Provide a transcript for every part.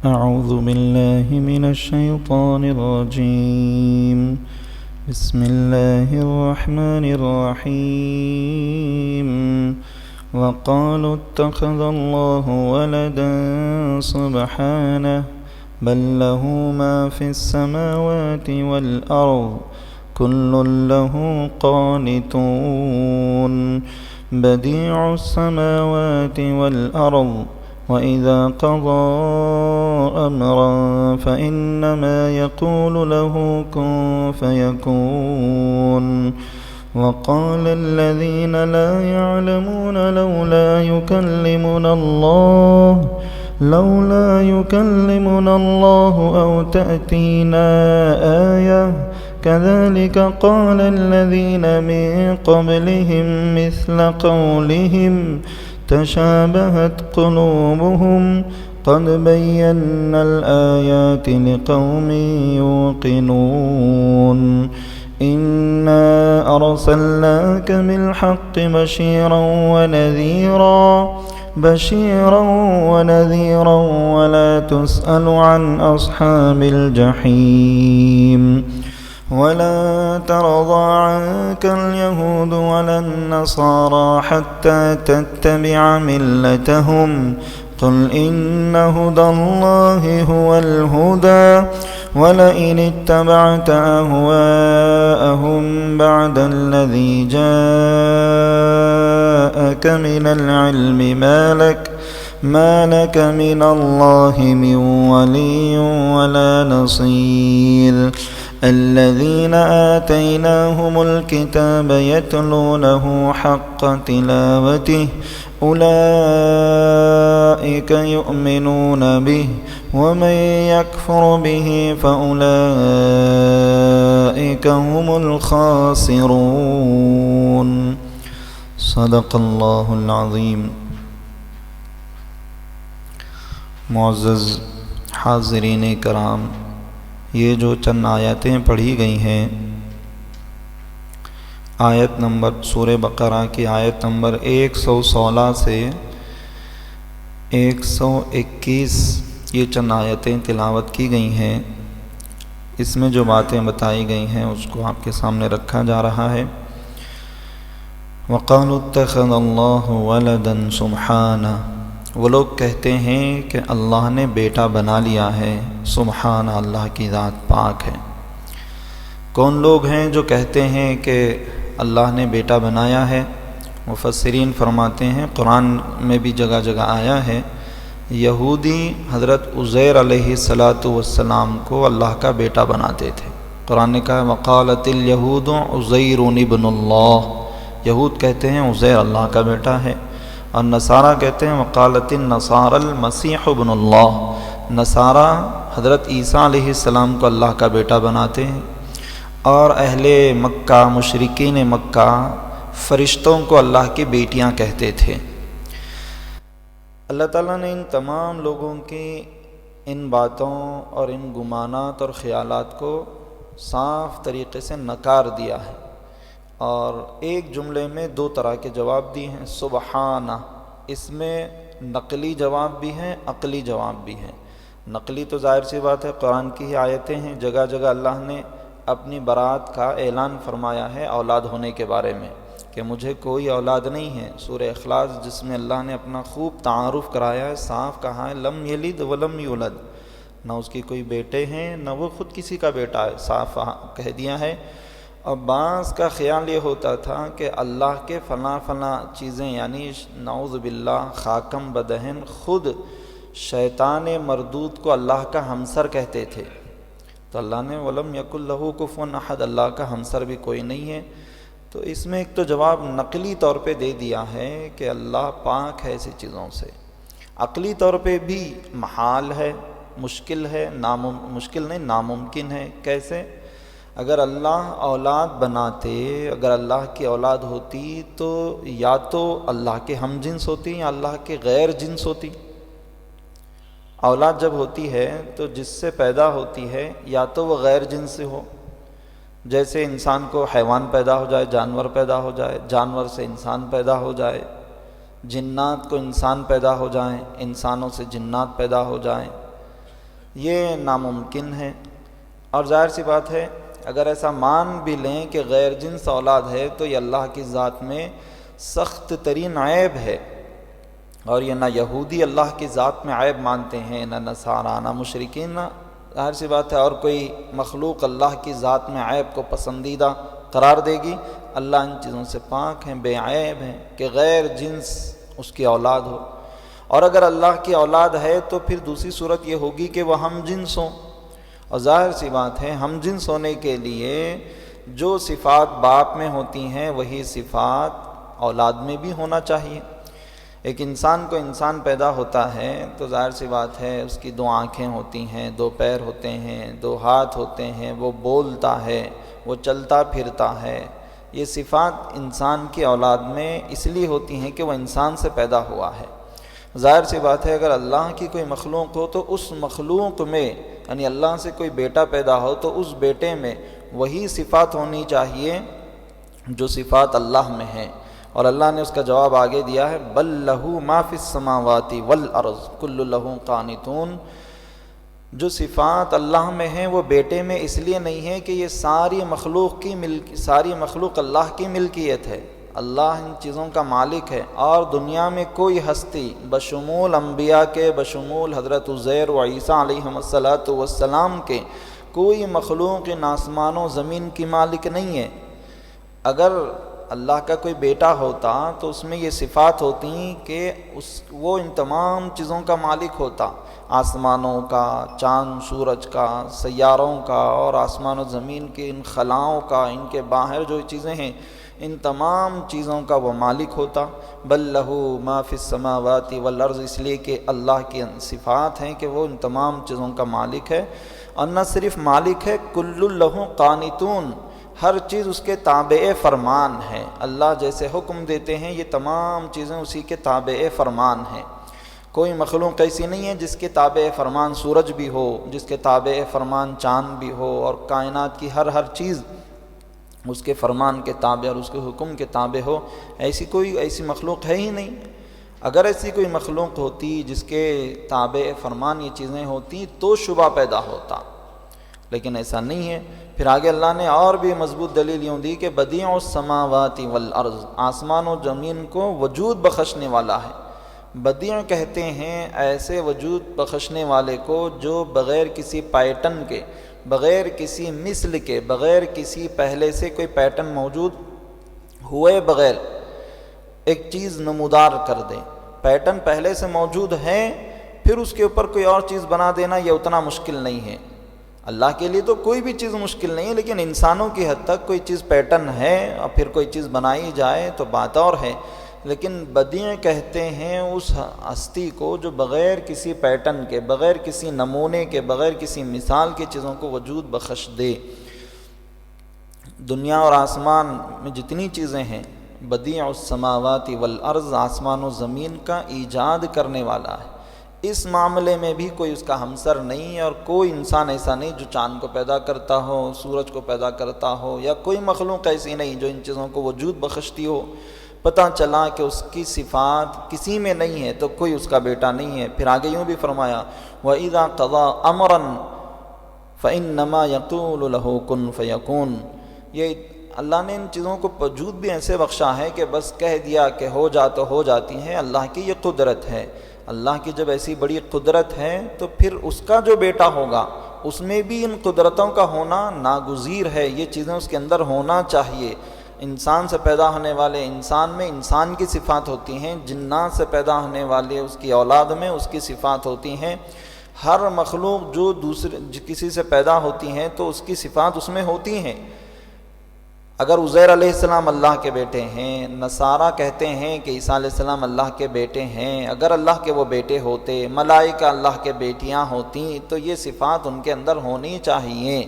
أعوذ بالله من الشيطان الرجيم. بسم الله الرحمن الرحيم. وقالوا اتخذ الله ولدا سبحانه بل له ما في السماوات والأرض كل له قانتون بديع السماوات والأرض وإذا قضى أمرا فإنما يقول له كن فيكون. وقال الذين لا يعلمون لولا يكلمنا الله أو تأتينا آية كذلك قال الذين من قبلهم مثل قولهم تشابهت قلوبهم قد بينا الآيات لقوم يوقنون. إنا أرسلناك بالحق بشيرا ونذيرا ولا تسأل عن أصحاب الجحيم. ولا ترضى عنك اليهود ولا النصارى حتى تتبع ملتهم قل إن هدى الله هو الهدى ولئن اتبعت أهواءهم بعد الذي جاءك من العلم ما لك من الله من ولي ولا نصير. الذين آتيناهم الكتاب يتلونه حق تلاوته أولئك يؤمنون به ومن يكفر به فأولئك هم الخاسرون. صدق اللہ العظیم. معزز حاضرین کرام، یہ جو چند آیتیں پڑھی گئی ہیں، آیت نمبر سورہ بقرہ کی آیت نمبر 116 سے 121 یہ چند آیتیں تلاوت کی گئی ہیں. اس میں جو باتیں بتائی گئی ہیں اس کو آپ کے سامنے رکھا جا رہا ہے. وَقَالُوا اتَّخَذَ اللَّهُ وَلَدًا سُبْحَانَهُ، وہ لوگ کہتے ہیں کہ اللہ نے بیٹا بنا لیا ہے. سبحان، اللہ کی ذات پاک ہے. کون لوگ ہیں جو کہتے ہیں کہ اللہ نے بیٹا بنایا ہے؟ مفسرین فرماتے ہیں قرآن میں بھی جگہ جگہ آیا ہے. یہودی حضرت عزیر علیہ السلام کو اللہ کا بیٹا بناتے تھے. قرآن نے کہا وقالت الیہود عزیر ابن اللہ، یہود کہتے ہیں عزیر اللہ کا بیٹا ہے. اور نصارہ کہتے ہیں وقالت النصارى المسیح ابن اللہ، نصارہ حضرت عیسیٰ علیہ السلام کو اللہ کا بیٹا بناتے ہیں. اور اہل مکہ، مشرکین مکہ، فرشتوں کو اللہ کی بیٹیاں کہتے تھے. اللہ تعالیٰ نے ان تمام لوگوں کی ان باتوں اور ان گمانات اور خیالات کو صاف طریقے سے نکار دیا ہے، اور ایک جملے میں دو طرح کے جواب دیے ہیں. سبحانہ، اس میں نقلی جواب بھی ہیں، عقلی جواب بھی ہیں. نقلی تو ظاہر سی بات ہے، قرآن کی ہی آیتیں ہیں. جگہ جگہ اللہ نے اپنی برات کا اعلان فرمایا ہے اولاد ہونے کے بارے میں کہ مجھے کوئی اولاد نہیں ہے. سورہ اخلاص جس میں اللہ نے اپنا خوب تعارف کرایا ہے، صاف کہا ہے لم یلد ولم یولد، نہ اس کی کوئی بیٹے ہیں نہ وہ خود کسی کا بیٹا ہے، صاف کہہ دیا ہے. اور بعض کا خیال یہ ہوتا تھا کہ اللہ کے فلاں فلاں چیزیں، یعنی نعوذ باللہ خاکم بدہن، خود شیطان مردود کو اللہ کا ہمسر کہتے تھے. تو اللہ نے وَلَمْ يَكُنْ لَهُ كُفُوًا أَحَدٌ، اللہ کا ہمسر بھی کوئی نہیں ہے. تو اس میں ایک تو جواب نقلی طور پہ دے دیا ہے کہ اللہ پاک ہے ایسی چیزوں سے. عقلی طور پہ بھی محال ہے، مشکل ہے، مشکل نہیں ناممکن ہے. کیسے؟ اگر اللہ اولاد بناتے، اگر اللہ کی اولاد ہوتی تو یا تو اللہ کے ہم جنس ہوتی یا اللہ کے غیر جنس ہوتی. اولاد جب ہوتی ہے تو جس سے پیدا ہوتی ہے یا تو وہ غیر جنس سے ہو، جیسے انسان کو حیوان پیدا ہو جائے، جانور پیدا ہو جائے، جانور سے انسان پیدا ہو جائے، جنات کو انسان پیدا ہو جائیں، انسانوں سے جنات پیدا ہو جائیں. یہ ناممکن ہے۔ اور ظاہر سی بات ہے اگر ایسا مان بھی لیں کہ غیر جنس اولاد ہے تو یہ اللہ کی ذات میں سخت ترین عیب ہے، اور یہ نہ یہودی اللہ کی ذات میں عیب مانتے ہیں، نہ نصارہ، نہ مشرکین، نہ ظاہر سی بات ہے اور کوئی مخلوق اللہ کی ذات میں عیب کو پسندیدہ قرار دے گی۔ اللہ ان چیزوں سے پاک ہیں، بے عیب ہیں کہ غیر جنس اس کی اولاد ہو، اور اگر اللہ کی اولاد ہے تو پھر دوسری صورت یہ ہوگی کہ وہ ہم جنس ہوں، اور ظاہر سی بات ہے ہم جنس ہونے کے لیے جو صفات باپ میں ہوتی ہیں وہی صفات اولاد میں بھی ہونا چاہیے۔ ایک انسان کو انسان پیدا ہوتا ہے تو ظاہر سی بات ہے اس کی 2 آنکھیں ہوتی ہیں، 2 پیر ہوتے ہیں، 2 ہاتھ ہوتے ہیں، وہ بولتا ہے، وہ چلتا پھرتا ہے۔ یہ صفات انسان کی اولاد میں اس لیے ہوتی ہیں کہ وہ انسان سے پیدا ہوا ہے۔ ظاہر سی بات ہے اگر اللہ کی کوئی مخلوق ہو تو اس مخلوق میں یعنی اللہ سے کوئی بیٹا پیدا ہو تو اس بیٹے میں وہی صفات ہونی چاہیے جو صفات اللہ میں ہیں، اور اللہ نے اس کا جواب آگے دیا ہے بل لہو ما فی السماوات والارض کل لہو قانتون۔ جو صفات اللہ میں ہیں وہ بیٹے میں اس لیے نہیں ہے کہ یہ ساری مخلوق اللہ کی ملکیت ہے، اللہ ان چیزوں کا مالک ہے، اور دنیا میں کوئی ہستی بشمول انبیاء کے، بشمول حضرت عزیر و عیسیٰ علیہم السلام کے، کوئی مخلوق ان آسمان و زمین کی مالک نہیں ہے۔ اگر اللہ کا کوئی بیٹا ہوتا تو اس میں یہ صفات ہوتی کہ وہ ان تمام چیزوں کا مالک ہوتا، آسمانوں کا، چاند سورج کا، سیاروں کا، اور آسمان و زمین کے ان خلاؤں کا، ان کے باہر جو چیزیں ہیں ان تمام چیزوں کا وہ مالک ہوتا۔ بل لہو ما فی السماوات والارض، اس لیے کہ اللہ کی صفات ہیں کہ وہ ان تمام چیزوں کا مالک ہے، اور نہ صرف مالک ہے، کل لہو قانتون، ہر چیز اس کے تابع فرمان ہے۔ اللہ جیسے حکم دیتے ہیں یہ تمام چیزیں اسی کے تابع فرمان ہیں۔ کوئی مخلوق ایسی نہیں ہے جس کے تابع فرمان سورج بھی ہو، جس کے تابع فرمان چاند بھی ہو، اور کائنات کی ہر چیز اس کے فرمان کے تابع اور اس کے حکم کے تابع ہو۔ ایسی مخلوق ہے ہی نہیں۔ اگر ایسی کوئی مخلوق ہوتی جس کے تابع فرمان یہ چیزیں ہوتی تو شبہ پیدا ہوتا، لیکن ایسا نہیں ہے۔ پھر آگے اللہ نے اور بھی مضبوط دلیل یوں دی کہ بدیع السماوات والارض، آسمان و زمین کو وجود بخشنے والا ہے۔ بدیع کہتے ہیں ایسے وجود بخشنے والے کو جو بغیر کسی پیٹرن کے، بغیر کسی مثل کے، بغیر کسی پہلے سے کوئی پیٹرن موجود ہوئے بغیر ایک چیز نمودار کر دیں۔ پیٹرن پہلے سے موجود ہے پھر اس کے اوپر کوئی اور چیز بنا دینا یہ اتنا مشکل نہیں ہے۔ اللہ کے لیے تو کوئی بھی چیز مشکل نہیں ہے، لیکن انسانوں کی حد تک کوئی چیز پیٹرن ہے اور پھر کوئی چیز بنائی جائے تو بات اور ہے۔ لیکن بدیع کہتے ہیں اس ہستی کو جو بغیر کسی پیٹرن کے، بغیر کسی نمونے کے، بغیر کسی مثال کی چیزوں کو وجود بخش دے۔ دنیا اور آسمان میں جتنی چیزیں ہیں، بدیع السماوات والارض، آسمان و زمین کا ایجاد کرنے والا ہے۔ اس معاملے میں بھی کوئی اس کا ہمسر نہیں، اور کوئی انسان ایسا نہیں جو چاند کو پیدا کرتا ہو، سورج کو پیدا کرتا ہو، یا کوئی مخلوق ایسی نہیں جو ان چیزوں کو وجود بخشتی ہو۔ پتہ چلا کہ اس کی صفات کسی میں نہیں ہے تو کوئی اس کا بیٹا نہیں ہے۔ پھر آگے یوں بھی فرمایا وَإِذَا قَضَىٰ أَمْرًا فَإِنَّمَا يَقُولُ لَهُ كُن فَيَكُونُ۔ یہ اللہ نے ان چیزوں کو وجود بھی ایسے بخشا ہے کہ بس کہہ دیا کہ ہو جا تو ہو جاتی ہیں۔ اللہ کی یہ قدرت ہے۔ اللہ کی جب ایسی بڑی قدرت ہے تو پھر اس کا جو بیٹا ہوگا اس میں بھی ان قدرتوں کا ہونا ناگزیر ہے، یہ چیزیں اس کے اندر ہونا چاہیے۔ انسان سے پیدا ہونے والے انسان میں انسان کی صفات ہوتی ہیں، جنات سے پیدا ہونے والے اس کی اولاد میں اس کی صفات ہوتی ہیں۔ ہر مخلوق جو کسی سے پیدا ہوتی ہیں تو اس کی صفات اس میں ہوتی ہیں۔ اگر عزیر علیہ السلام اللہ کے بیٹے ہیں، نصارہ کہتے ہیں کہ عیسیٰ علیہ السلام اللہ کے بیٹے ہیں، اگر اللہ کے وہ بیٹے ہوتے، ملائکہ اللہ کے بیٹیاں ہوتیں تو یہ صفات ان کے اندر ہونی چاہیے۔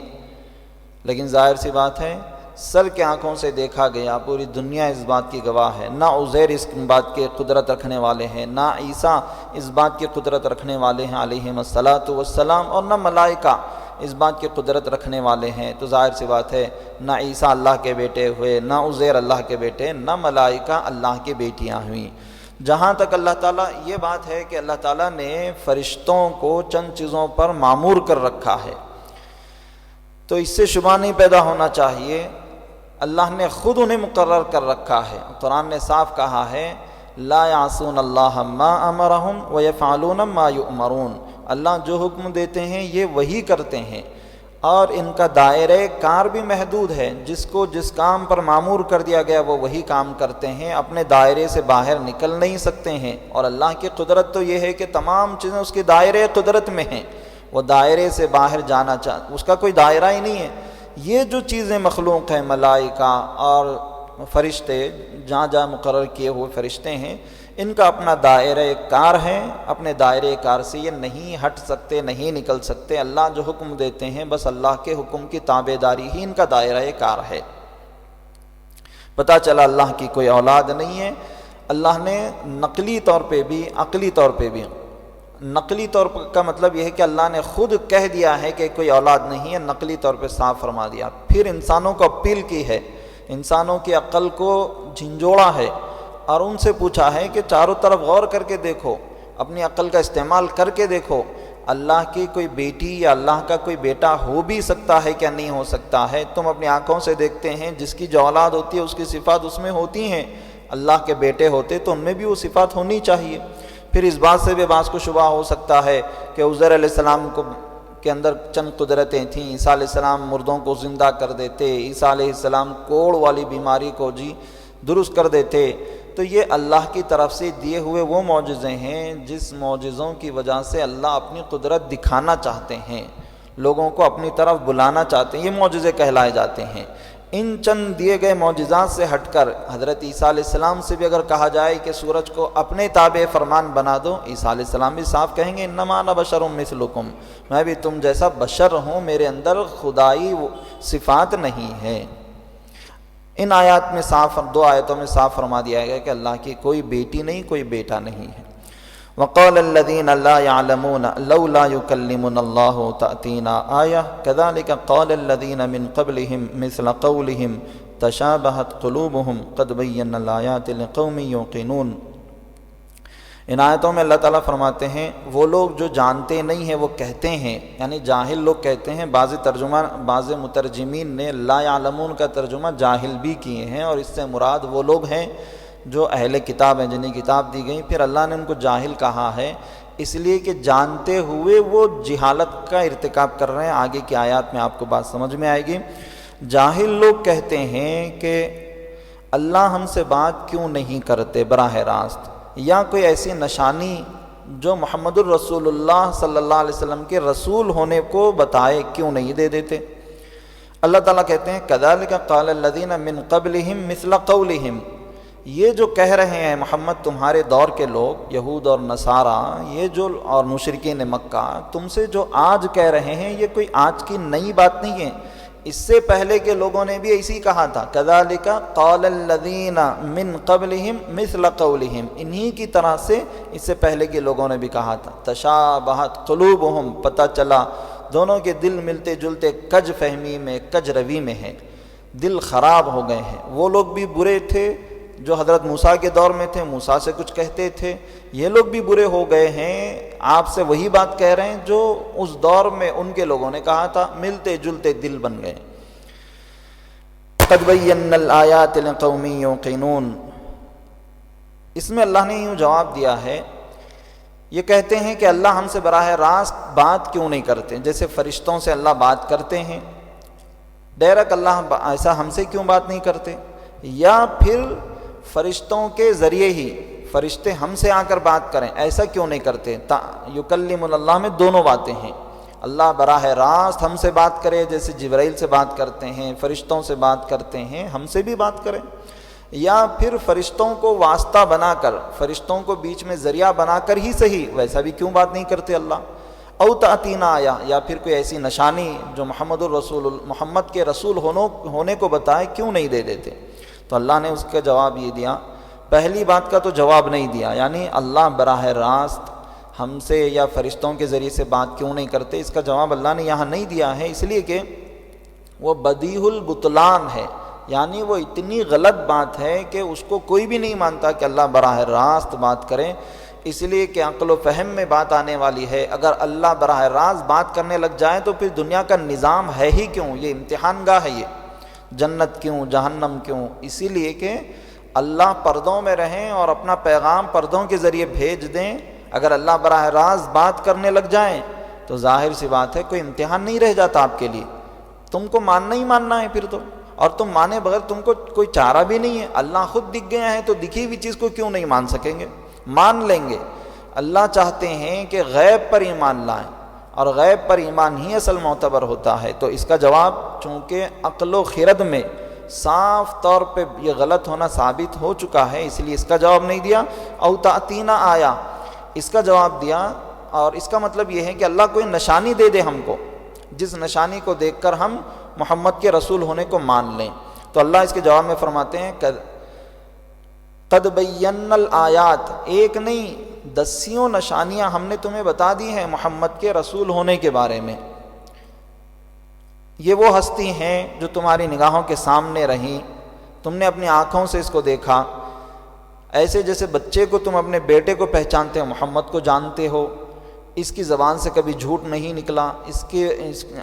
لیکن ظاہر سی بات ہے سر کے آنکھوں سے دیکھا گیا، پوری دنیا اس بات کی گواہ ہے، نہ عزیر اس بات کی قدرت رکھنے والے ہیں، نہ عیسیٰ اس بات کی قدرت رکھنے والے ہیں علیہم السلام، اور نہ ملائکہ اس بات کی قدرت رکھنے والے ہیں۔ تو ظاہر سی بات ہے نہ عیسیٰ اللہ کے بیٹے ہوئے، نہ عزیر اللہ کے بیٹے، نہ ملائکہ اللہ کی بیٹیاں ہوئیں۔ جہاں تک اللہ تعالیٰ یہ بات ہے کہ اللہ تعالیٰ نے فرشتوں کو چند چیزوں پر معمور کر رکھا ہے، تو اس سے شبہ نہیں پیدا ہونا چاہیے، اللہ نے خود انہیں مقرر کر رکھا ہے۔ قرآن نے صاف کہا ہے لا یعصون اللہ ما امرہم ویفعلون ما یؤمرون، اللہ جو حکم دیتے ہیں یہ وہی کرتے ہیں، اور ان کا دائرہ کار بھی محدود ہے، جس کو جس کام پر معمور کر دیا گیا وہ وہی کام کرتے ہیں، اپنے دائرے سے باہر نکل نہیں سکتے ہیں۔ اور اللہ کی قدرت تو یہ ہے کہ تمام چیزیں اس کے دائرے قدرت میں ہیں، وہ دائرے سے باہر جانا اس کا کوئی دائرہ ہی نہیں ہے۔ یہ جو چیزیں مخلوق ہیں، ملائکہ اور فرشتے، جہاں جہاں مقرر کیے ہوئے فرشتے ہیں، ان کا اپنا دائرہ کار ہے، اپنے دائرہ کار سے یہ نہیں ہٹ سکتے، نہیں نکل سکتے۔ اللہ جو حکم دیتے ہیں بس اللہ کے حکم کی تابع داری ہی ان کا دائرہ کار ہے۔ پتہ چلا اللہ کی کوئی اولاد نہیں ہے۔ اللہ نے نقلی طور پہ بھی عقلی طور پہ بھی، نقلی طور کا مطلب یہ ہے کہ اللہ نے خود کہہ دیا ہے کہ کوئی اولاد نہیں ہے، نقلی طور پہ صاف فرما دیا۔ پھر انسانوں کو اپیل کی ہے، انسانوں کی عقل کو جھنجھوڑا ہے اور ان سے پوچھا ہے کہ چاروں طرف غور کر کے دیکھو، اپنی عقل کا استعمال کر کے دیکھو، اللہ کی کوئی بیٹی یا اللہ کا کوئی بیٹا ہو بھی سکتا ہے کیا نہیں ہو سکتا ہے؟ تم اپنی آنکھوں سے دیکھتے ہیں، جس کی جو اولاد ہوتی ہے اس کی صفات اس میں ہوتی ہیں، اللہ کے بیٹے ہوتے تو ان میں بھی وہ صفات ہونی چاہیے۔ پھر اس بات سے بھی بعض کو شبہ ہو سکتا ہے کہ عزیر علیہ السلام کے اندر چند قدرتیں تھیں، عیسیٰ علیہ السلام مردوں کو زندہ کر دیتے، عیسیٰ علیہ السلام کوڑ والی بیماری کو درست کر دیتے، تو یہ اللہ کی طرف سے دیے ہوئے وہ معجزے ہیں جس معجزوں کی وجہ سے اللہ اپنی قدرت دکھانا چاہتے ہیں، لوگوں کو اپنی طرف بلانا چاہتے ہیں، یہ معجزے کہلائے جاتے ہیں۔ ان چند دیے گئے معجزات سے ہٹ کر حضرت عیسیٰ علیہ السلام سے بھی اگر کہا جائے کہ سورج کو اپنے تابع فرمان بنا دو، عیسیٰ علیہ السلام بھی صاف کہیں گے انما انا بشر مثلکم، میں بھی تم جیسا بشر ہوں، میرے اندر خدائی صفات نہیں ہے۔ ان آیات میں صاف، دو آیتوں میں صاف فرما دیا گیا کہ اللہ کی کوئی بیٹی نہیں، کوئی بیٹا نہیں ہے۔ وقال الذين لا يعلمون لولا يكلمنا الله تأتينا آية كذلك قال الذين من قبلهم مثل قولهم تشابهت قلوبهم قد بينا الآيات لقوم يوقنون۔ ان آیتوں میں اللہ تعالیٰ فرماتے ہیں وہ لوگ جو جانتے نہیں ہیں وہ کہتے ہیں، یعنی جاہل لوگ کہتے ہیں۔ بعض مترجمین نے لا يعلمون کا ترجمہ جاہل بھی کیے ہیں، اور اس سے مراد وہ لوگ ہیں جو اہل کتاب ہیں، جنہیں کتاب دی گئی۔ پھر اللہ نے ان کو جاہل کہا ہے اس لیے کہ جانتے ہوئے وہ جہالت کا ارتکاب کر رہے ہیں۔ آگے کی آیات میں آپ کو بات سمجھ میں آئے گی۔ جاہل لوگ کہتے ہیں کہ اللہ ہم سے بات کیوں نہیں کرتے براہ راست، یا کوئی ایسی نشانی جو محمد الرسول اللہ صلی اللہ علیہ وسلم کے رسول ہونے کو بتائے کیوں نہیں دے دیتے۔ اللہ تعالیٰ کہتے ہیں كَذَلِكَ قَالَ الَّذِينَ مِن قَبْلِهِمْ مِثْلَ قَوْلِهِمْ، یہ جو کہہ رہے ہیں محمد تمہارے دور کے لوگ، یہود اور نصارہ، یہ جو اور مشرکین مکہ تم سے جو آج کہہ رہے ہیں یہ کوئی آج کی نئی بات نہیں ہے، اس سے پہلے کے لوگوں نے بھی ایسی کہا تھا۔ كَذَلِكَ قَالَ الَّذِينَ مِن قَبْلِهِمْ مِثْلَ قَوْلِهِمْ، انہی کی طرح سے اس سے پہلے کے لوگوں نے بھی کہا تھا۔ تشابہت قلوبہم، پتہ چلا دونوں کے دل ملتے جلتے کج فہمی میں، کج روی میں ہیں، دل خراب ہو گئے ہیں۔ وہ لوگ بھی برے تھے جو حضرت موسیٰ کے دور میں تھے، موسیٰ سے کچھ کہتے تھے، یہ لوگ بھی برے ہو گئے ہیں، آپ سے وہی بات کہہ رہے ہیں جو اس دور میں ان کے لوگوں نے کہا تھا، ملتے جلتے دل بن گئے۔ قد بینا الآیات لقوم یوقنون، اس میں اللہ نے یوں جواب دیا ہے، یہ کہتے ہیں کہ اللہ ہم سے براہ راست بات کیوں نہیں کرتے، جیسے فرشتوں سے اللہ بات کرتے ہیں، ڈائریکٹ اللہ ایسا ہم سے کیوں بات نہیں کرتے، یا پھر فرشتوں کے ذریعے ہی فرشتے ہم سے آ کر بات کریں، ایسا کیوں نہیں کرتے۔ یکلم اللہ میں دونوں باتیں ہیں، اللہ براہ راست ہم سے بات کرے جیسے جبرائیل سے بات کرتے ہیں، فرشتوں سے بات کرتے ہیں، ہم سے بھی بات کریں، یا پھر فرشتوں کو واسطہ بنا کر، فرشتوں کو بیچ میں ذریعہ بنا کر ہی صحیح، ویسا بھی کیوں بات نہیں کرتے اللہ۔ او تأتینا آیا، یا پھر کوئی ایسی نشانی جو محمد کے رسول ہونے کو بتائے کیوں نہیں دے دیتے۔ تو اللہ نے اس کا جواب یہ دیا، پہلی بات کا تو جواب نہیں دیا، یعنی اللہ براہ راست ہم سے یا فرشتوں کے ذریعے سے بات کیوں نہیں کرتے، اس کا جواب اللہ نے یہاں نہیں دیا ہے، اس لیے کہ وہ بدیع البطلان ہے، یعنی وہ اتنی غلط بات ہے کہ اس کو کوئی بھی نہیں مانتا کہ اللہ براہ راست بات کرے، اس لیے کہ عقل و فہم میں بات آنے والی ہے۔ اگر اللہ براہ راست بات کرنے لگ جائے تو پھر دنیا کا نظام ہے ہی کیوں؟ یہ امتحان گاہ ہے، یہ جنت کیوں، جہنم کیوں؟ اسی لیے کہ اللہ پردوں میں رہیں اور اپنا پیغام پردوں کے ذریعے بھیج دیں۔ اگر اللہ براہ راست بات کرنے لگ جائیں تو ظاہر سی بات ہے کوئی امتحان نہیں رہ جاتا آپ کے لیے، تم کو ماننا ہی ماننا ہے پھر تو، اور تم مانے بغیر تم کو کوئی چارہ بھی نہیں ہے۔ اللہ خود دکھ گیا ہے تو دکھی ہوئی چیز کو کیوں نہیں مان سکیں گے؟ مان لیں گے۔ اللہ چاہتے ہیں کہ غیب پر ایمان لائیں، اور غیب پر ایمان ہی اصل معتبر ہوتا ہے۔ تو اس کا جواب چونکہ عقل و خرد میں صاف طور پہ یہ غلط ہونا ثابت ہو چکا ہے، اس لیے اس کا جواب نہیں دیا۔ او تأتینا آیا، اس کا جواب دیا، اور اس کا مطلب یہ ہے کہ اللہ کوئی نشانی دے دے ہم کو، جس نشانی کو دیکھ کر ہم محمد کے رسول ہونے کو مان لیں۔ تو اللہ اس کے جواب میں فرماتے ہیں قد بینا الآیات، ایک نہیں دسیوں نشانیاں ہم نے تمہیں بتا دی ہیں محمد کے رسول ہونے کے بارے میں۔ یہ وہ ہستی ہیں جو تمہاری نگاہوں کے سامنے رہیں، تم نے اپنی آنکھوں سے اس کو دیکھا، ایسے جیسے بچے کو تم اپنے بیٹے کو پہچانتے ہو محمد کو جانتے ہو۔ اس کی زبان سے کبھی جھوٹ نہیں نکلا، اس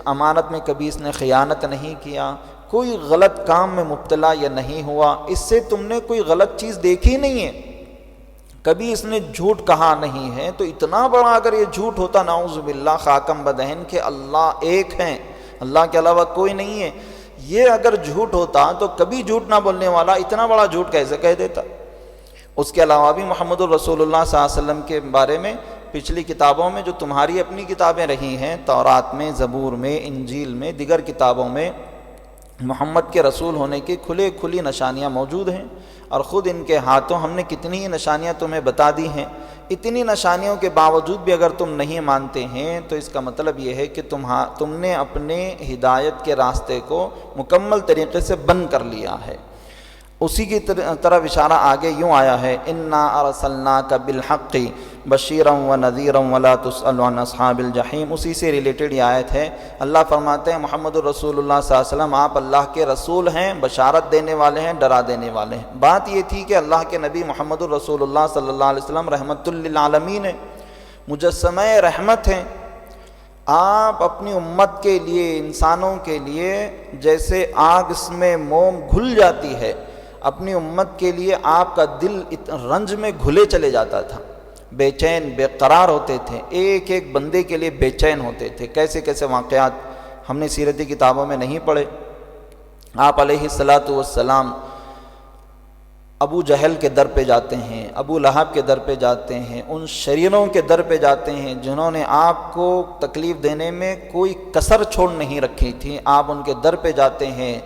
امانت میں کبھی اس نے خیانت نہیں کیا، کوئی غلط کام میں مبتلا یا نہیں ہوا، اس سے تم نے کوئی غلط چیز دیکھی نہیں ہے، کبھی اس نے جھوٹ کہا نہیں ہے۔ تو اتنا بڑا اگر یہ جھوٹ ہوتا، نعوذ باللہ خاکم بدہن، کہ اللہ ایک ہیں، اللہ کے علاوہ کوئی نہیں ہے، یہ اگر جھوٹ ہوتا تو کبھی جھوٹ نہ بولنے والا اتنا بڑا جھوٹ کیسے کہہ دیتا؟ اس کے علاوہ بھی محمد الرسول اللہ صلی اللہ علیہ وسلم کے بارے میں پچھلی کتابوں میں جو تمہاری اپنی کتابیں رہی ہیں، تورات میں، زبور میں، انجیل میں، دیگر کتابوں میں محمد کے رسول ہونے کی کھلی نشانیاں موجود ہیں، اور خود ان کے ہاتھوں ہم نے کتنی ہی نشانیاں تمہیں بتا دی ہیں۔ اتنی نشانیوں کے باوجود بھی اگر تم نہیں مانتے ہیں تو اس کا مطلب یہ ہے کہ تم نے اپنے ہدایت کے راستے کو مکمل طریقے سے بند کر لیا ہے۔ اسی کی طرف اشارہ آگے یوں آیا ہے، انا ارسلناک بالحق بشیرا ونذیرا ولا تسأل عن اصحاب الجحیم۔ اسی سے ریلیٹڈ یہ آیت ہے۔ اللہ فرماتے ہیں محمد الرسول اللہ صلی اللہ علیہ وسلم آپ اللہ کے رسول ہیں، بشارت دینے والے ہیں، ڈرا دینے والے ہیں۔ بات یہ تھی کہ اللہ کے نبی محمد الرسول اللہ صلی اللہ علیہ وسلم رحمت للعالمین ہیں، مجسمہ رحمت ہیں۔ آپ اپنی امت کے لیے، انسانوں کے لیے جیسے آگ اس میں موم گھل جاتی ہے، اپنی امت کے لیے آپ کا دل رنج میں گھلے چلے جاتا تھا، بے چین بے قرار ہوتے تھے، ایک ایک بندے کے لیے بے چین ہوتے تھے۔ کیسے کیسے واقعات ہم نے سیرتی کتابوں میں نہیں پڑھے۔ آپ علیہ الصلاۃ والسلام ابو جہل کے در پہ جاتے ہیں، ابو لہب کے در پہ جاتے ہیں، ان شریروں کے در پہ جاتے ہیں جنہوں نے آپ کو تکلیف دینے میں کوئی کسر چھوڑ نہیں رکھی تھی۔ آپ ان کے در پہ جاتے ہیں،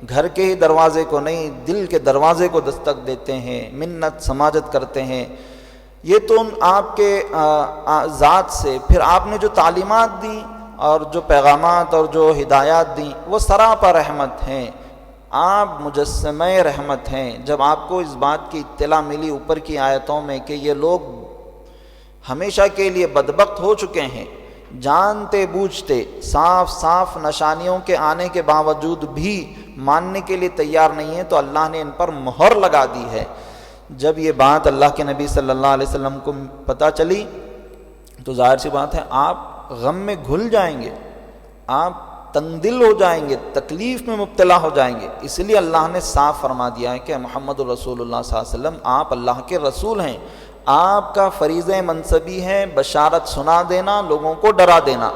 گھر کے ہی دروازے کو نہیں، دل کے دروازے کو دستک دیتے ہیں، منت سماجت کرتے ہیں۔ یہ تو آپ کے ذات سے، پھر آپ نے جو تعلیمات دیں اور جو پیغامات اور جو ہدایات دیں وہ سراپا رحمت ہیں۔ آپ مجسمہ رحمت ہیں۔ جب آپ کو اس بات کی اطلاع ملی اوپر کی آیتوں میں کہ یہ لوگ ہمیشہ کے لیے بدبخت ہو چکے ہیں، جانتے بوجھتے صاف نشانیوں کے آنے کے باوجود بھی ماننے کے لیے تیار نہیں ہیں، تو اللہ نے ان پر مہر لگا دی ہے۔ جب یہ بات اللہ کے نبی صلی اللہ علیہ وسلم کو پتہ چلی تو ظاہر سی بات ہے آپ غم میں گھل جائیں گے، آپ تنگ دل ہو جائیں گے، تکلیف میں مبتلا ہو جائیں گے۔ اس لیے اللہ نے صاف فرما دیا ہے کہ محمد الرسول اللہ صلی اللہ علیہ وسلم آپ اللہ کے رسول ہیں، آپ کا فریضہ منصبی ہے بشارت سنا دینا، لوگوں کو ڈرا دینا۔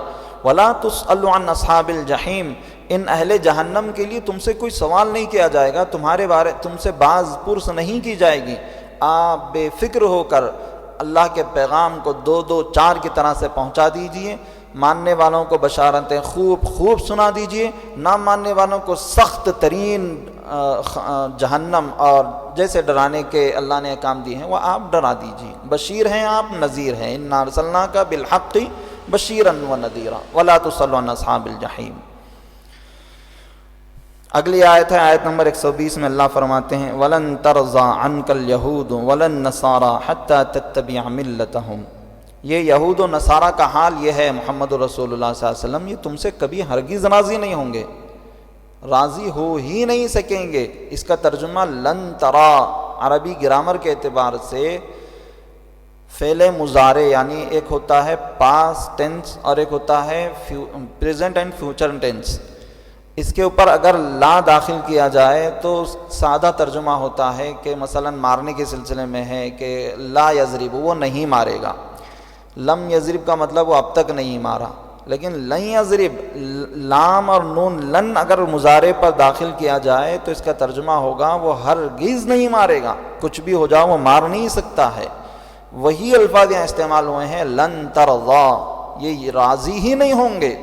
وَلَا تُسْأَلُ عَنْ أَصْحَابِ الْجَحِيمِ، ان اہل جہنم کے لیے تم سے کوئی سوال نہیں کیا جائے گا، تمہارے بارے تم سے باز پرس نہیں کی جائے گی۔ آپ بے فکر ہو کر اللہ کے پیغام کو 2 4 کی طرح سے پہنچا دیجئے، ماننے والوں کو بشارتیں خوب سنا دیجئے، نہ ماننے والوں کو سخت ترین جہنم اور جیسے ڈرانے کے اللہ نے احکام دیے ہیں وہ آپ ڈرا دیجئے۔ بشیر ہیں آپ، نذیر ہیں۔ اِنَّا أَرْسَلْنَاكَ بِالْحَقِّ بَشِيرًا وَنَذِيرًا وَلَا تُصَلُّ عَنْ أَصْحَابِ الْجَحِيمِ۔ اگلی آیت ہے آیت نمبر 120 میں اللہ فرماتے ہیں وَلَن تَرْضَىٰ عَنْكَ الْيَهُودُ وَلَا النَّصَارَىٰ حَتَّىٰ تَتَّبِعَ مِلَّتَهُمْ۔ یہ یہود و نصارہ کا حال یہ ہے محمد رسول اللہ صلی اللہ علیہ وسلم، یہ تم سے کبھی ہرگز راضی نہیں ہوں گے راضی ہو ہی نہیں سکیں گے۔ اس کا ترجمہ لن ترا، عربی گرامر کے اعتبار سے فعل مضارع یعنی ایک ہوتا ہے پاسٹ ٹینس اور ایک ہوتا ہے پریزنٹ اینڈ فیوچر ٹینس۔ اس کے اوپر اگر لا داخل کیا جائے تو سادہ ترجمہ ہوتا ہے کہ مثلا مارنے کے سلسلے میں ہے کہ لا یضرب، وہ نہیں مارے گا۔ لم یضرب کا مطلب وہ اب تک نہیں مارا، لیکن لن یضرب، لام اور نون لن اگر مضارع پر داخل کیا جائے تو اس کا ترجمہ ہوگا وہ ہرگز نہیں مارے گا، کچھ بھی ہو جاؤ وہ مار نہیں سکتا ہے۔ وہی الفاظ یہاں استعمال ہوئے ہیں لن ترضا، یہ راضی ہی نہیں ہوں گے،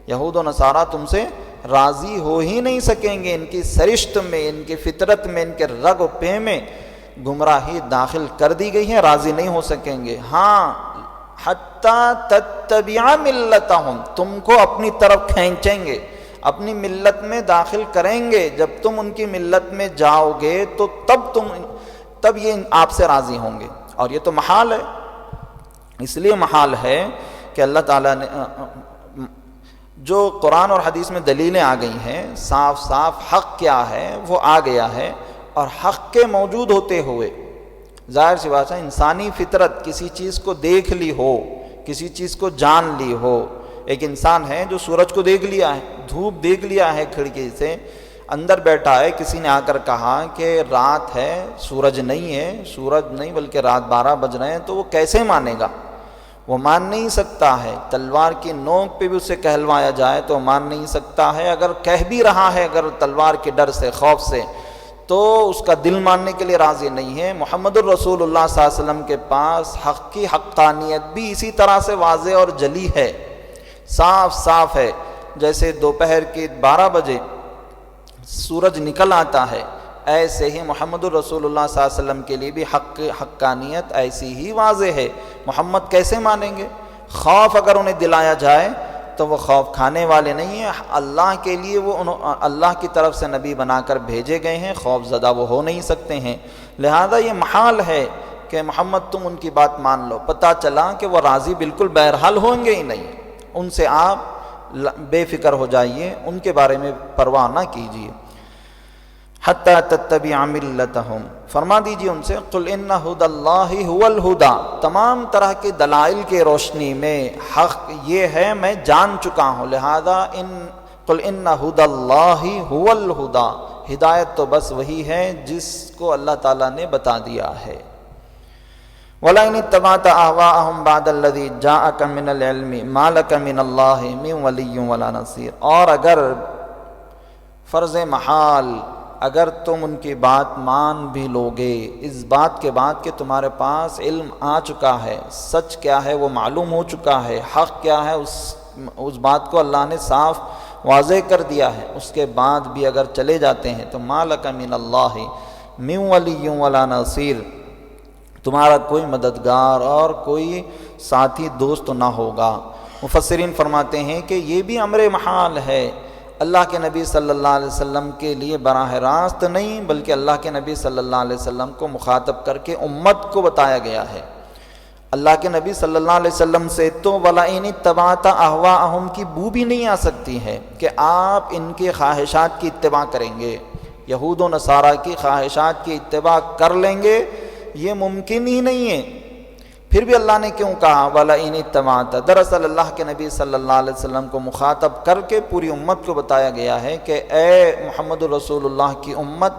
یہود و نصارہ تم سے راضی ہو ہی نہیں سکیں گے۔ ان کی سرشت میں، ان کی فطرت میں، ان کے رگ و پے میں گمراہی داخل کر دی گئی ہے، راضی نہیں ہو سکیں گے۔ ہاں حتیٰ تتبع ملتہم، تم کو اپنی طرف کھینچیں گے، اپنی ملت میں داخل کریں گے۔ جب تم ان کی ملت میں جاؤ گے تو تب یہ آپ سے راضی ہوں گے، اور یہ تو محال ہے۔ اس لیے محال ہے کہ اللہ تعالیٰ نے جو قرآن اور حدیث میں دلیلیں آ گئی ہیں، صاف صاف حق کیا ہے وہ آ گیا ہے، اور حق کے موجود ہوتے ہوئے ظاہر سی بات ہے انسانی فطرت کسی چیز کو دیکھ لی ہو، کسی چیز کو جان لی ہو۔ ایک انسان ہے جو سورج کو دیکھ لیا ہے، دھوپ دیکھ لیا ہے کھڑکی سے، اندر بیٹھا ہے، کسی نے آ کر کہا کہ رات ہے سورج نہیں ہے، سورج نہیں بلکہ رات 12 بج رہے ہیں، تو وہ کیسے مانے گا؟ وہ مان نہیں سکتا ہے۔ تلوار کی نوک پہ بھی اسے کہلوایا جائے تو مان نہیں سکتا ہے، اگر کہہ بھی رہا ہے اگر تلوار کے ڈر سے، خوف سے، تو اس کا دل ماننے کے لیے راضی نہیں ہے۔ محمد الرسول اللہ صلی اللہ علیہ وسلم کے پاس حق کی حقانیت بھی اسی طرح سے واضح اور جلی ہے، صاف صاف ہے۔ جیسے دوپہر کے 12 بجے سورج نکل آتا ہے، ایسے ہی محمد الرسول اللہ صلی اللہ علیہ وسلم کے لیے بھی حقانیت ایسی ہی واضح ہے۔ محمد کیسے مانیں گے؟ خوف اگر انہیں دلایا جائے تو وہ خوف کھانے والے نہیں ہیں۔ اللہ کے لیے وہ اللہ کی طرف سے نبی بنا کر بھیجے گئے ہیں، خوف زدہ وہ ہو نہیں سکتے ہیں۔ لہذا یہ محال ہے کہ محمد تم ان کی بات مان لو۔ پتہ چلا کہ وہ راضی بالکل بہرحال ہوں گے ہی نہیں، ان سے آپ بے فکر ہو جائیے، ان کے بارے میں پرواہ نہ کیجیے۔ حتی تتبع ملتہم، فرما دیجیے ان سے قل ان ھدی اللہ ھو الھدی، تمام طرح کے دلائل کے روشنی میں حق یہ ہے میں جان چکا ہوں، لہذا قل ان ھدی اللہ ھو الھدی، ہدایت تو بس وہی ہے جس کو اللہ تعالیٰ نے بتا دیا ہے۔ وَلَئِنِ اتَّبَعْتَ أَهْوَاءَهُمْ بَعْدَ الَّذِي جَاءَكَ مِنَ الْعِلْمِ مَا لَكَ مِنَ اللَّهِ مِنْ وَلِيٍّ وَلَا نَصِيرٍ، اور اگر فرض محال اگر تم ان کی بات مان بھی لوگے، اس بات کے بعد کہ تمہارے پاس علم آ چکا ہے، سچ کیا ہے وہ معلوم ہو چکا ہے، حق کیا ہے اس بات کو اللہ نے صاف واضح کر دیا ہے، اس کے بعد بھی اگر چلے جاتے ہیں تو مَا لَكَ مِنَ اللَّهِ مِنْ وَلِيٍّ وَلَا نَصِيرٍ، تمہارا کوئی مددگار اور کوئی ساتھی دوست نہ ہوگا۔ مفسرین فرماتے ہیں کہ یہ بھی امر محال ہے، اللہ کے نبی صلی اللہ علیہ وسلم کے لیے براہ راست نہیں بلکہ اللہ کے نبی صلی اللہ علیہ وسلم کو مخاطب کر کے امت کو بتایا گیا ہے۔ اللہ کے نبی صلی اللہ علیہ وسلم سے تو وَلَئِنِ اتَّبَعْتَ أَهْوَاءَهُمْ کی بو بھی نہیں آ سکتی ہے کہ آپ ان کے خواہشات کی اتباع کریں گے، یہود و نصارہ کی خواہشات کی اتباع کر لیں گے، یہ ممکن ہی نہیں ہے۔ پھر بھی اللہ نے کیوں کہا وَلَئِنِ اتَّبَعْتَ؟ دراصل اللہ کے نبی صلی اللہ علیہ وسلم کو مخاطب کر کے پوری امت کو بتایا گیا ہے کہ اے محمد الرسول اللہ کی امت،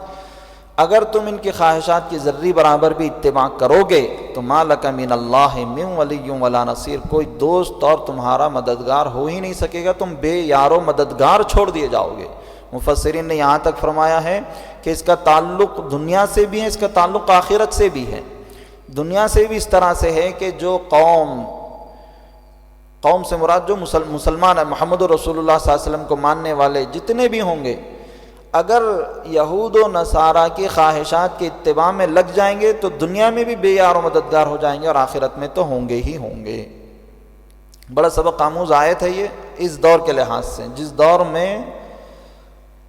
اگر تم ان کی خواہشات کی ذرے برابر بھی اتباع کرو گے تو مَا لَكَ مِنَ اللَّهِ مِنْ وَلِيٍّ وَلَا نَصِيرٍ، کوئی دوست اور تمہارا مددگار ہو ہی نہیں سکے گا، تم بے یار و مددگار چھوڑ دیے جاؤ گے۔ مفسرین نے یہاں تک فرمایا ہے کہ اس کا تعلق دنیا سے بھی ہے، اس کا تعلق آخرت سے بھی ہے۔ دنیا سے بھی اس طرح سے ہے کہ جو قوم سے مراد جو مسلمان ہے، محمد رسول اللہ صلی اللہ علیہ وسلم کو ماننے والے جتنے بھی ہوں گے، اگر یہود و نصارہ کی خواہشات کے اتباع میں لگ جائیں گے تو دنیا میں بھی بے یار و مددگار ہو جائیں گے، اور آخرت میں تو ہوں گے ہی ہوں گے۔ بڑا سبق آموز آیت ہے یہ اس دور کے لحاظ سے، جس دور میں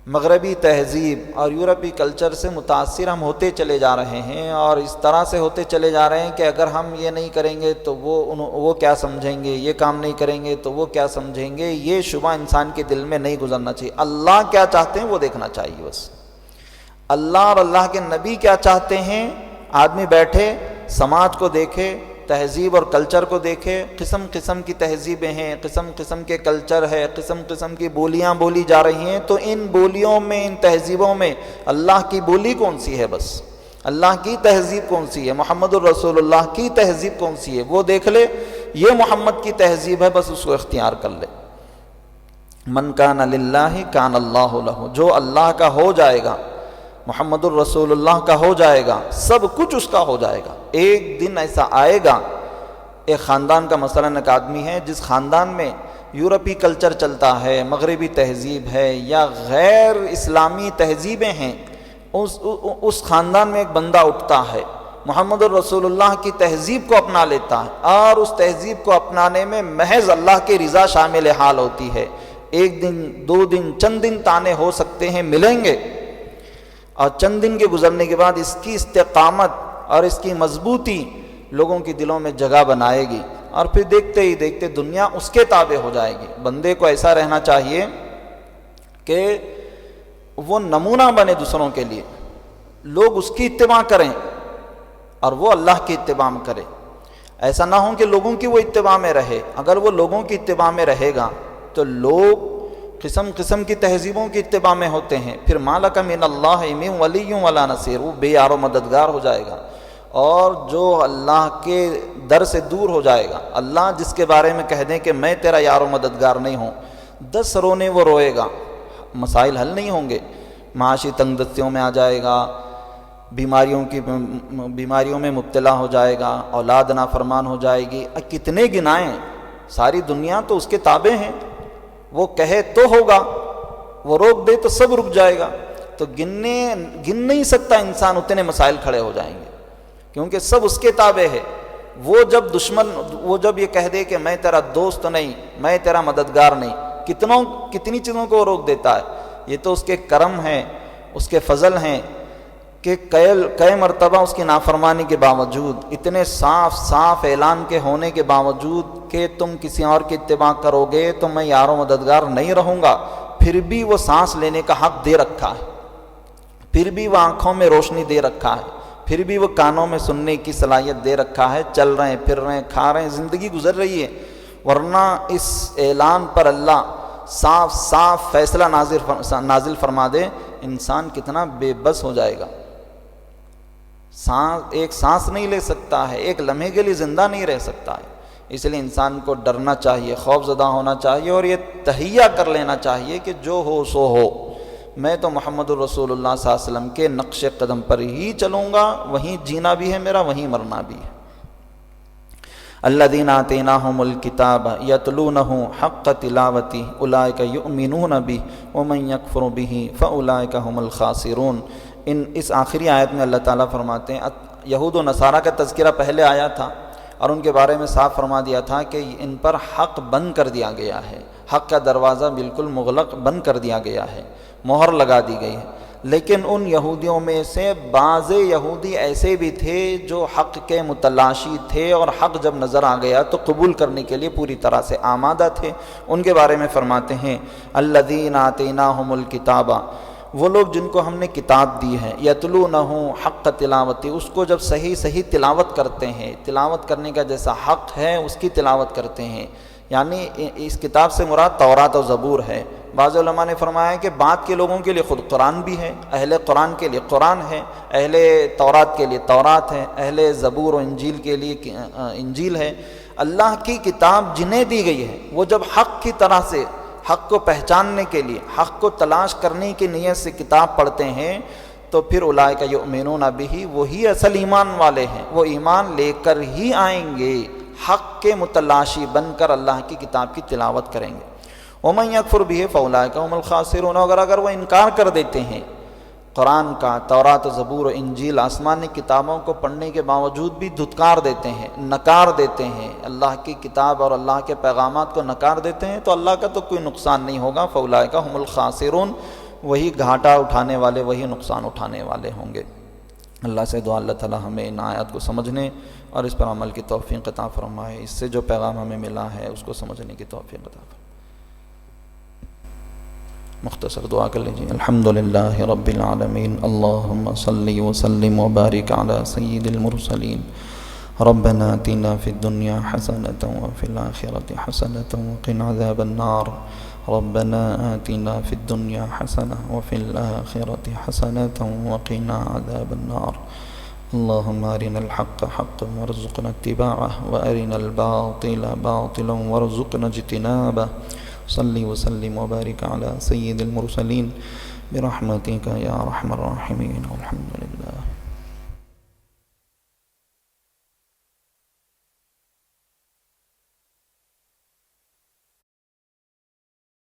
مغربی تہذیب اور یورپی کلچر سے متاثر ہم ہوتے چلے جا رہے ہیں، اور اس طرح سے ہوتے چلے جا رہے ہیں کہ اگر ہم یہ نہیں کریں گے تو وہ کیا سمجھیں گے، یہ کام نہیں کریں گے تو وہ کیا سمجھیں گے. یہ شبہ انسان کے دل میں نہیں گزرنا چاہیے. اللہ کیا چاہتے ہیں وہ دیکھنا چاہیے بس. اللہ اور اللہ کے نبی کیا چاہتے ہیں. آدمی بیٹھے سماج کو دیکھے، تہذیب اور کلچر کو دیکھے. قسم قسم کی تہذیبیں ہیں، قسم قسم کے کلچر ہے، قسم قسم کی بولیاں بولی جا رہی ہیں. تو ان بولیوں میں، ان تہذیبوں میں اللہ کی بولی کون سی ہے؟ بس اللہ کی تہذیب کون سی ہے؟ محمد الرسول اللہ کی تہذیب کون سی ہے وہ دیکھ لے. یہ محمد کی تہذیب ہے، بس اس کو اختیار کر لے. من کان للہ کان اللہ لہ. جو اللہ کا ہو جائے گا، محمد الرسول اللہ کا ہو جائے گا، سب کچھ اس کا ہو جائے گا. ایک دن ایسا آئے گا. ایک خاندان کا مثلاً ایک آدمی ہے جس خاندان میں یورپی کلچر چلتا ہے، مغربی تہذیب ہے یا غیر اسلامی تہذیبیں ہیں. اس خاندان میں ایک بندہ اٹھتا ہے، محمد الرسول اللہ کی تہذیب کو اپنا لیتا ہے، اور اس تہذیب کو اپنانے میں محض اللہ کی رضا شامل حال ہوتی ہے. ایک دن، دو دن، چند دن تانے ہو سکتے ہیں، ملیں گے، اور چند دن کے گزرنے کے بعد اس کی استقامت اور اس کی مضبوطی لوگوں کے دلوں میں جگہ بنائے گی، اور پھر دیکھتے ہی دیکھتے دنیا اس کے تابع ہو جائے گی. بندے کو ایسا رہنا چاہیے کہ وہ نمونہ بنے دوسروں کے لیے، لوگ اس کی اتباع کریں اور وہ اللہ کی اتباع کرے. ایسا نہ ہو کہ لوگوں کی وہ اتباع میں رہے. اگر وہ لوگوں کی اتباع میں رہے گا تو لوگ قسم قسم کی تہذیبوں کی اتباع میں ہوتے ہیں. پھر ما لک من اللہ من ولی ولا نصیر، وہ بے یار و مددگار ہو جائے گا. اور جو اللہ کے در سے دور ہو جائے گا، اللہ جس کے بارے میں کہہ دیں کہ میں تیرا یار و مددگار نہیں ہوں، 10 رونے وہ روئے گا، مسائل حل نہیں ہوں گے. معاشی تنگ دستیوں میں آ جائے گا، بیماریوں میں مبتلا ہو جائے گا، اولاد نافرمان ہو جائے گی. کتنے گنائیں، ساری دنیا تو اس کے تابع ہیں. وہ کہے تو ہوگا، وہ روک دے تو سب رک جائے گا. تو گن نہیں سکتا انسان، اتنے مسائل کھڑے ہو جائیں گے کیونکہ سب اس کے تابع ہے. وہ جب یہ کہہ دے کہ میں تیرا دوست نہیں، میں تیرا مددگار نہیں، کتنی چیزوں کو وہ روک دیتا ہے. یہ تو اس کے کرم ہیں، اس کے فضل ہیں کہ کئی مرتبہ اس کی نافرمانی کے باوجود، اتنے صاف صاف اعلان کے ہونے کے باوجود کہ تم کسی اور کی اتباع کرو گے تو میں یار و مددگار نہیں رہوں گا، پھر بھی وہ سانس لینے کا حق دے رکھا ہے، پھر بھی وہ آنکھوں میں روشنی دے رکھا ہے، پھر بھی وہ کانوں میں سننے کی صلاحیت دے رکھا ہے. چل رہے ہیں، پھر رہے ہیں، کھا رہے ہیں، زندگی گزر رہی ہے. ورنہ اس اعلان پر اللہ صاف صاف فیصلہ نازل فرما دے، انسان کتنا بے بس ہو جائے گا. ایک سانس نہیں لے سکتا ہے، ایک لمحے کے لیے زندہ نہیں رہ سکتا ہے. اس لیے انسان کو ڈرنا چاہیے، خوف زدہ ہونا چاہیے، اور یہ تہیہ کر لینا چاہیے کہ جو ہو سو ہو، میں تو محمد الرسول اللہ صلی اللہ علیہ وسلم کے نقش قدم پر ہی چلوں گا. وہیں جینا بھی ہے میرا، وہیں مرنا بھی ہے. الذین آتیناہم الکتاب یتلونہ حق تلاوتہ اولئک یؤمنون بہ ومن یکفر بہ فاولئک ھم الخاسرون. اس آخری آیت میں اللہ تعالیٰ فرماتے ہیں، یہود و نصارہ کا تذکرہ پہلے آیا تھا اور ان کے بارے میں صاف فرما دیا تھا کہ ان پر حق بند کر دیا گیا ہے، حق کا دروازہ بالکل مغلق بند کر دیا گیا ہے، مہر لگا دی گئی ہے. لیکن ان یہودیوں میں سے بعض یہودی ایسے بھی تھے جو حق کے متلاشی تھے، اور حق جب نظر آ گیا تو قبول کرنے کے لیے پوری طرح سے آمادہ تھے. ان کے بارے میں فرماتے ہیں، الذین آتیناہم الکتاب، وہ لوگ جن کو ہم نے کتاب دی ہے، یتلونہ حق تلاوتی، اس کو جب صحیح تلاوت کرتے ہیں، تلاوت کرنے کا جیسا حق ہے اس کی تلاوت کرتے ہیں. یعنی اس کتاب سے مراد تورات و زبور ہے. بعض علماء نے فرمایا کہ بعد کے لوگوں کے لیے خود قرآن بھی ہے، اہل قرآن کے لیے قرآن ہے، اہل تورات کے لیے تورات ہے، اہل زبور و انجیل کے لیے انجیل ہے. اللہ کی کتاب جنہیں دی گئی ہے، وہ جب حق کی طرح سے حق کو پہچاننے کے لیے، حق کو تلاش کرنے کی نیت سے کتاب پڑھتے ہیں تو پھر اولئک یؤمنون بہ، وہی اصل ایمان والے ہیں. وہ ایمان لے کر ہی آئیں گے، حق کے متلاشی بن کر اللہ کی کتاب کی تلاوت کریں گے. ومن یکفر بہ فاولئک ھم الخاسرون. اگر وہ انکار کر دیتے ہیں قرآن کا، تورات و زبور و انجیل، آسمانی کتابوں کو پڑھنے کے باوجود بھی دھتکار دیتے ہیں، نکار دیتے ہیں، اللہ کی کتاب اور اللہ کے پیغامات کو نکار دیتے ہیں، تو اللہ کا تو کوئی نقصان نہیں ہوگا. فاولئک ھم الخاسرون، وہی گھاٹا اٹھانے والے، وہی نقصان اٹھانے والے ہوں گے۔ اللہ سے دعا اللہ تعالی ہمیں ان آیات کو سمجھنے اور اس پر عمل کی توفیق عطا فرمائے، اس سے جو پیغام ہمیں ملا ہے اس کو سمجھنے کی توفیق عطا فرمائے۔ مختصر دعا کر لیجیے۔ الحمدللہ رب العالمین، اللہم صلی وسلم وبارک علی سید المرسلین، ربنا آتنا فی الدنیا حسنۃ وفی الآخرۃ حسنۃ وقنا عذاب النار، ربنا آتنا فی الدنیا حسنۃ وفی الآخرۃ حسنۃ وقنا عذاب النار، اللہم ارنا الحق حقا وارزقنا اتباعه وارنا الباطل باطلا وارزقنا اجتنابه، صلی وسلم وبارک علی سید المرسلین برحمتک یا ارحم الراحمین، والحمد للہ۔